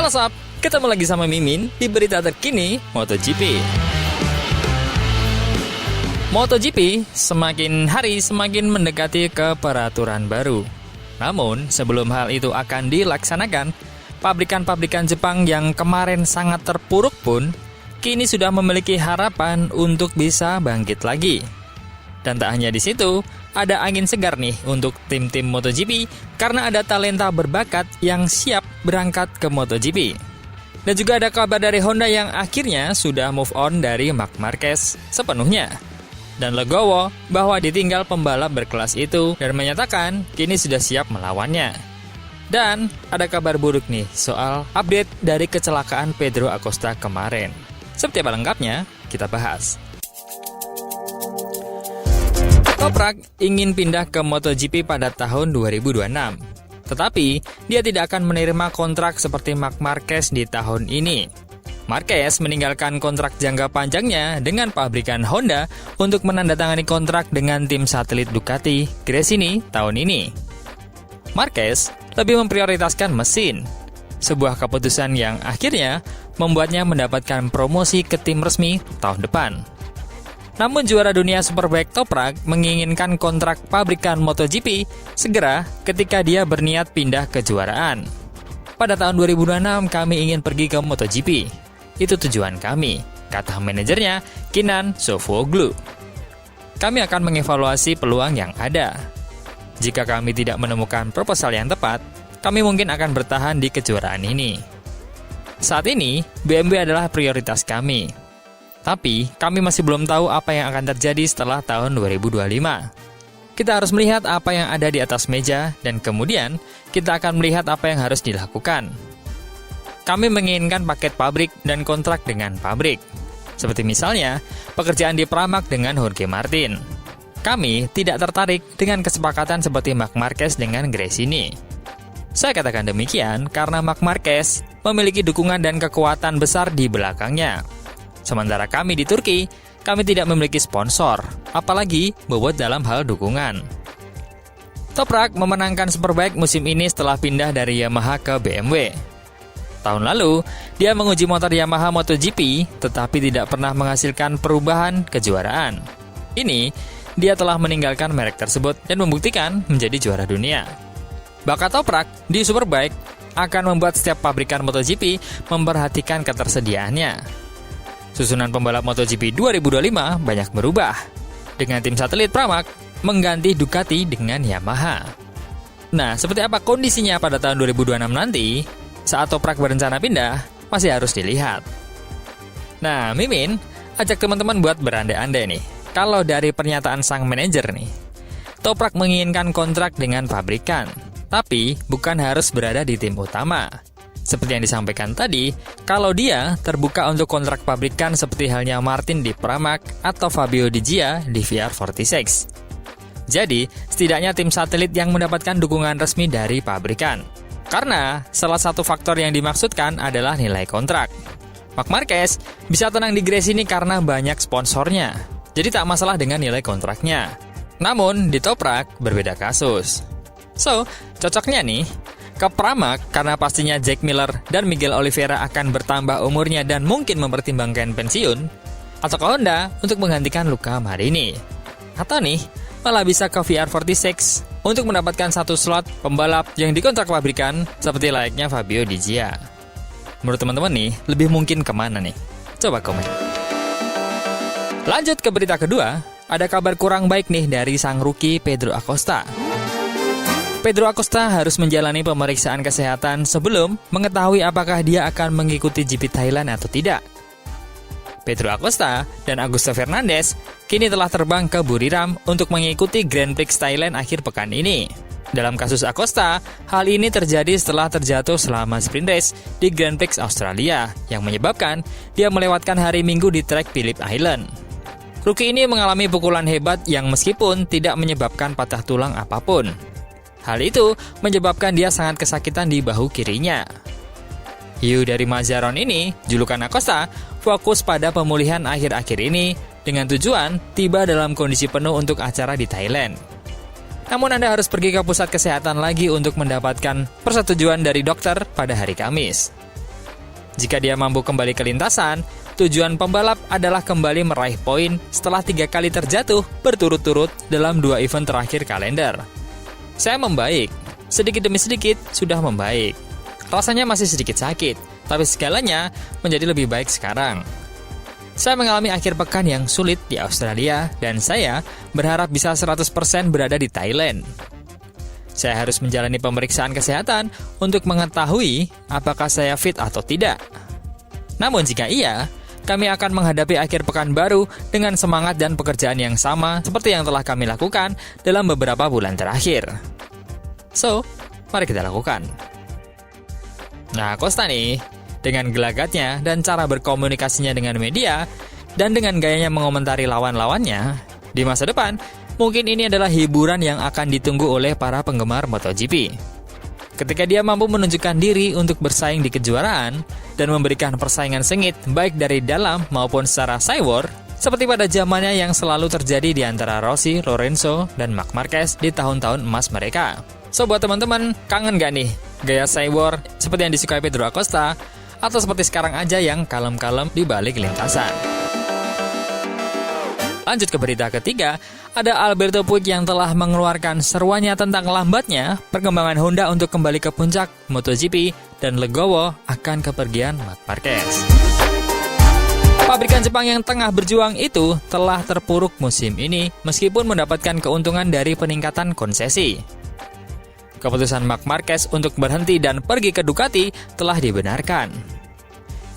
What's up? Ketemu lagi sama Mimin di berita terkini MotoGP. MotoGP semakin hari semakin mendekati ke peraturan baru. Namun, sebelum hal itu akan dilaksanakan, pabrikan-pabrikan Jepang yang kemarin sangat terpuruk pun kini sudah memiliki harapan untuk bisa bangkit lagi. Dan tak hanya di situ, ada angin segar nih untuk tim-tim MotoGP karena ada talenta berbakat yang siap berangkat ke MotoGP. Dan juga ada kabar dari Honda yang akhirnya sudah move on dari Marc Marquez sepenuhnya. Dan legowo bahwa ditinggal pembalap berkelas itu dan menyatakan kini sudah siap melawannya. Dan ada kabar buruk nih soal update dari kecelakaan Pedro Acosta kemarin. Seperti apa lengkapnya, kita bahas. Toprak ingin pindah ke MotoGP pada tahun 2026. Tetapi, dia tidak akan menerima kontrak seperti Marc Marquez di tahun ini. Marquez meninggalkan kontrak jangka panjangnya dengan pabrikan Honda untuk menandatangani kontrak dengan tim satelit Ducati Gresini tahun ini. Marquez lebih memprioritaskan mesin, sebuah keputusan yang akhirnya membuatnya mendapatkan promosi ke tim resmi tahun depan. Namun juara dunia Superbike Toprak menginginkan kontrak pabrikan MotoGP segera ketika dia berniat pindah kejuaraan. Pada tahun 2026 kami ingin pergi ke MotoGP. Itu tujuan kami, kata manajernya Kenan Sofuoglu. Kami akan mengevaluasi peluang yang ada. Jika kami tidak menemukan proposal yang tepat, kami mungkin akan bertahan di kejuaraan ini. Saat ini, BMW adalah prioritas kami. Tapi, kami masih belum tahu apa yang akan terjadi setelah tahun 2025. Kita harus melihat apa yang ada di atas meja, dan kemudian kita akan melihat apa yang harus dilakukan. Kami menginginkan paket pabrik dan kontrak dengan pabrik. Seperti misalnya, pekerjaan di Pramac dengan Jorge Martin. Kami tidak tertarik dengan kesepakatan seperti Marc Marquez dengan Gresini. Saya katakan demikian karena Marc Marquez memiliki dukungan dan kekuatan besar di belakangnya. Sementara kami di Turki, kami tidak memiliki sponsor, apalagi bobot dalam hal dukungan. Toprak memenangkan Superbike musim ini setelah pindah dari Yamaha ke BMW. Tahun lalu, dia menguji motor Yamaha MotoGP, tetapi tidak pernah menghasilkan perubahan kejuaraan. Ini, dia telah meninggalkan merek tersebut dan membuktikan menjadi juara dunia. Bakat Toprak di Superbike akan membuat setiap pabrikan MotoGP memperhatikan ketersediaannya. Susunan pembalap MotoGP 2025 banyak berubah, dengan tim satelit Pramac mengganti Ducati dengan Yamaha. Nah, seperti apa kondisinya pada tahun 2026 nanti, saat Toprak berencana pindah, masih harus dilihat. Nah, Mimin ajak teman-teman buat berandai-andai nih. Kalau dari pernyataan sang manajer nih, Toprak menginginkan kontrak dengan pabrikan, tapi bukan harus berada di tim utama. Seperti yang disampaikan tadi, kalau dia terbuka untuk kontrak pabrikan seperti halnya Martin di Pramac atau Fabio Di Gia di VR46. Jadi, setidaknya tim satelit yang mendapatkan dukungan resmi dari pabrikan. Karena salah satu faktor yang dimaksudkan adalah nilai kontrak. Marc Marquez bisa tenang di Gresini karena banyak sponsornya. Jadi tak masalah dengan nilai kontraknya. Namun, di Toprak berbeda kasus. So, cocoknya nih ke Pramac karena pastinya Jack Miller dan Miguel Oliveira akan bertambah umurnya dan mungkin mempertimbangkan pensiun, atau ke Honda untuk menggantikan Luca Marini. Atau nih, malah bisa ke VR46 untuk mendapatkan satu slot pembalap yang dikontrak pabrikan seperti layaknya Fabio Di Gia. Menurut teman-teman nih, lebih mungkin kemana nih? Coba komen. Lanjut ke berita kedua, ada kabar kurang baik nih dari sang rookie Pedro Acosta. Pedro Acosta harus menjalani pemeriksaan kesehatan sebelum mengetahui apakah dia akan mengikuti GP Thailand atau tidak. Pedro Acosta dan Augusto Fernandez kini telah terbang ke Buriram untuk mengikuti Grand Prix Thailand akhir pekan ini. Dalam kasus Acosta, hal ini terjadi setelah terjatuh selama sprint race di Grand Prix Australia yang menyebabkan dia melewatkan hari Minggu di trek Phillip Island. Rookie ini mengalami pukulan hebat yang meskipun tidak menyebabkan patah tulang apapun. Hal itu menyebabkan dia sangat kesakitan di bahu kirinya. Hiu dari Mazzaron ini, julukan Acosta, fokus pada pemulihan akhir-akhir ini dengan tujuan tiba dalam kondisi penuh untuk acara di Thailand. Namun Anda harus pergi ke pusat kesehatan lagi untuk mendapatkan persetujuan dari dokter pada hari Kamis. Jika dia mampu kembali ke lintasan, tujuan pembalap adalah kembali meraih poin setelah 3 kali terjatuh berturut-turut dalam 2 event terakhir kalender. Saya membaik, sedikit demi sedikit sudah membaik. Rasanya masih sedikit sakit, tapi segalanya menjadi lebih baik sekarang. Saya mengalami akhir pekan yang sulit di Australia dan saya berharap bisa 100% berada di Thailand. Saya harus menjalani pemeriksaan kesehatan untuk mengetahui apakah saya fit atau tidak. Namun jika iya, kami akan menghadapi akhir pekan baru dengan semangat dan pekerjaan yang sama seperti yang telah kami lakukan dalam beberapa bulan terakhir. So, mari kita lakukan. Nah, Costa nih, dengan gelagatnya dan cara berkomunikasinya dengan media, dan dengan gayanya mengomentari lawan-lawannya, di masa depan, mungkin ini adalah hiburan yang akan ditunggu oleh para penggemar MotoGP. Ketika dia mampu menunjukkan diri untuk bersaing di kejuaraan dan memberikan persaingan sengit baik dari dalam maupun secara cyber, seperti pada zamannya yang selalu terjadi di antara Rossi, Lorenzo, dan Marc Marquez di tahun-tahun emas mereka. So, buat teman-teman, kangen gak nih gaya cyber seperti yang disukai Pedro Acosta, atau seperti sekarang aja yang kalem-kalem di balik lintasan? Lanjut ke berita ketiga, ada Alberto Puig yang telah mengeluarkan seruannya tentang lambatnya perkembangan Honda untuk kembali ke puncak MotoGP dan legowo akan kepergian Marc Marquez. Pabrikan Jepang yang tengah berjuang itu telah terpuruk musim ini meskipun mendapatkan keuntungan dari peningkatan konsesi. Keputusan Marc Marquez untuk berhenti dan pergi ke Ducati telah dibenarkan.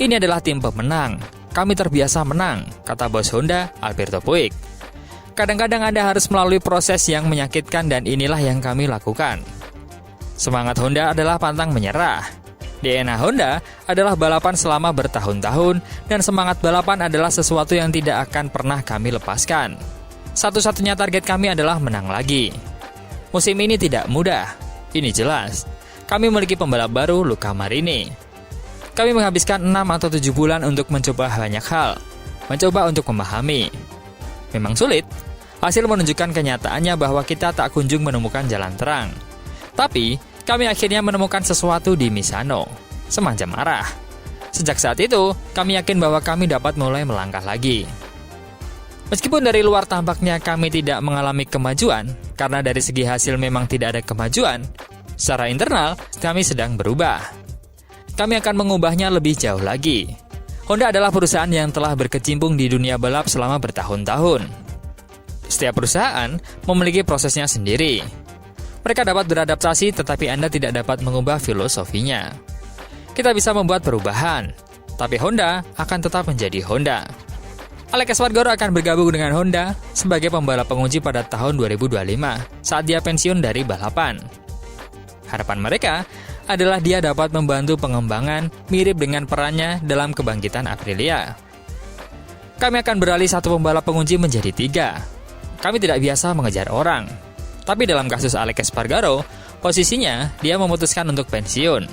Ini adalah tim pemenang. Kami terbiasa menang, kata bos Honda, Alberto Puig. Kadang-kadang Anda harus melalui proses yang menyakitkan dan inilah yang kami lakukan. Semangat Honda adalah pantang menyerah. DNA Honda adalah balapan selama bertahun-tahun dan semangat balapan adalah sesuatu yang tidak akan pernah kami lepaskan. Satu-satunya target kami adalah menang lagi. Musim ini tidak mudah, ini jelas. Kami memiliki pembalap baru, Luca Marini. Kami menghabiskan 6 atau 7 bulan untuk mencoba banyak hal, mencoba untuk memahami. Memang sulit, hasil menunjukkan kenyataannya bahwa kita tak kunjung menemukan jalan terang. Tapi, kami akhirnya menemukan sesuatu di Misano, semacam arah. Sejak saat itu, kami yakin bahwa kami dapat mulai melangkah lagi. Meskipun dari luar tampaknya kami tidak mengalami kemajuan, karena dari segi hasil memang tidak ada kemajuan, secara internal kami sedang berubah. Kami akan mengubahnya lebih jauh lagi. Honda adalah perusahaan yang telah berkecimpung di dunia balap selama bertahun-tahun. Setiap perusahaan memiliki prosesnya sendiri. Mereka dapat beradaptasi, tetapi Anda tidak dapat mengubah filosofinya. Kita bisa membuat perubahan, tapi Honda akan tetap menjadi Honda. Alex Espargaro akan bergabung dengan Honda sebagai pembalap penguji pada tahun 2025 saat dia pensiun dari balapan. Harapan mereka adalah dia dapat membantu pengembangan mirip dengan perannya dalam kebangkitan Aprilia. Kami akan beralih satu pembalap penguji menjadi 3. Kami tidak biasa mengejar orang. Tapi dalam kasus Alex Espargaro, posisinya dia memutuskan untuk pensiun.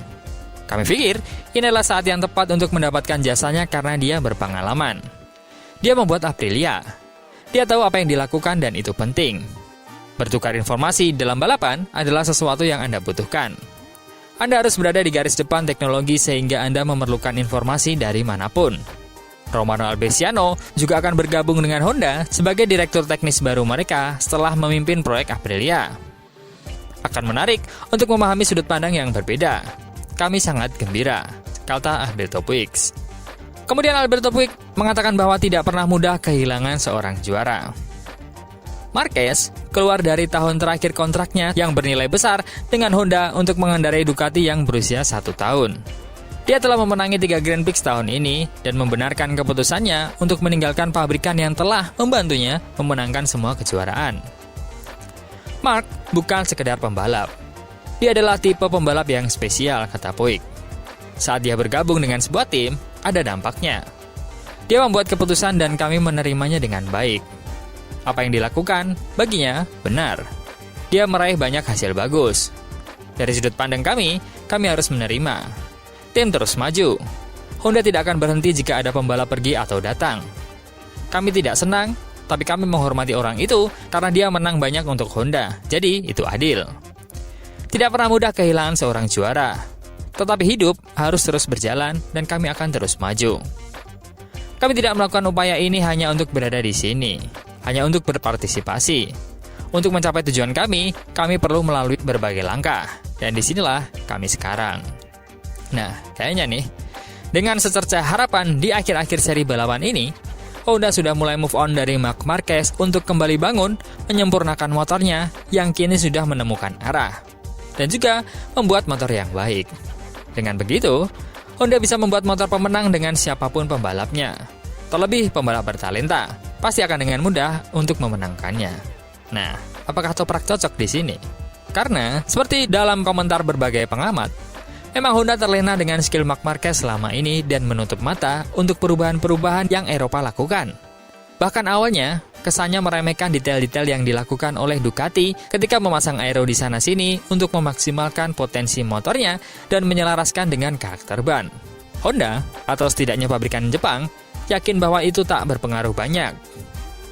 Kami pikir ini adalah saat yang tepat untuk mendapatkan jasanya karena dia berpengalaman. Dia membuat Aprilia. Dia tahu apa yang dilakukan dan itu penting. Bertukar informasi dalam balapan adalah sesuatu yang Anda butuhkan. Anda harus berada di garis depan teknologi sehingga Anda memerlukan informasi dari manapun. Romano Albesiano juga akan bergabung dengan Honda sebagai direktur teknis baru mereka setelah memimpin proyek Aprilia. Akan menarik untuk memahami sudut pandang yang berbeda. Kami sangat gembira, kata Alberto Puig. Kemudian Alberto Puig mengatakan bahwa tidak pernah mudah kehilangan seorang juara. Marquez keluar dari tahun terakhir kontraknya yang bernilai besar dengan Honda untuk mengendarai Ducati yang berusia 1 tahun. Dia telah memenangi 3 Grand Prix tahun ini dan membenarkan keputusannya untuk meninggalkan pabrikan yang telah membantunya memenangkan semua kejuaraan. Marc bukan sekedar pembalap. Dia adalah tipe pembalap yang spesial, kata Puig. Saat dia bergabung dengan sebuah tim, ada dampaknya. Dia membuat keputusan dan kami menerimanya dengan baik. Apa yang dilakukan, baginya, benar. Dia meraih banyak hasil bagus. Dari sudut pandang kami harus menerima. Tim terus maju. Honda tidak akan berhenti jika ada pembalap pergi atau datang. Kami tidak senang, tapi kami menghormati orang itu karena dia menang banyak untuk Honda. Jadi, itu adil. Tidak pernah mudah kehilangan seorang juara. Tetapi hidup harus terus berjalan dan kami akan terus maju. Kami tidak melakukan upaya ini hanya untuk berada di sini, hanya untuk berpartisipasi. Untuk mencapai tujuan kami perlu melalui berbagai langkah. Dan disinilah kami sekarang. Nah, kayaknya nih, dengan secerca harapan di akhir-akhir seri balapan ini, Honda sudah mulai move on dari Marc Marquez untuk kembali bangun, menyempurnakan motornya yang kini sudah menemukan arah. Dan juga membuat motor yang baik. Dengan begitu, Honda bisa membuat motor pemenang dengan siapapun pembalapnya. Terlebih pembalap bertalenta, pasti akan dengan mudah untuk memenangkannya. Nah, apakah Toprak cocok di sini? Karena, seperti dalam komentar berbagai pengamat, memang Honda terlena dengan skill Marc Marquez selama ini dan menutup mata untuk perubahan-perubahan yang Eropa lakukan. Bahkan awalnya, kesannya meremehkan detail-detail yang dilakukan oleh Ducati ketika memasang aero di sana-sini untuk memaksimalkan potensi motornya dan menyelaraskan dengan karakter ban. Honda, atau setidaknya pabrikan Jepang, yakin bahwa itu tak berpengaruh banyak.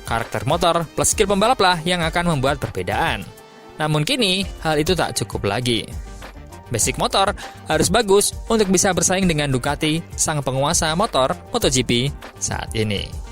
Karakter motor plus skill pembalap lah yang akan membuat perbedaan. Namun kini, hal itu tak cukup lagi. Basic motor harus bagus untuk bisa bersaing dengan Ducati, sang penguasa motor MotoGP saat ini.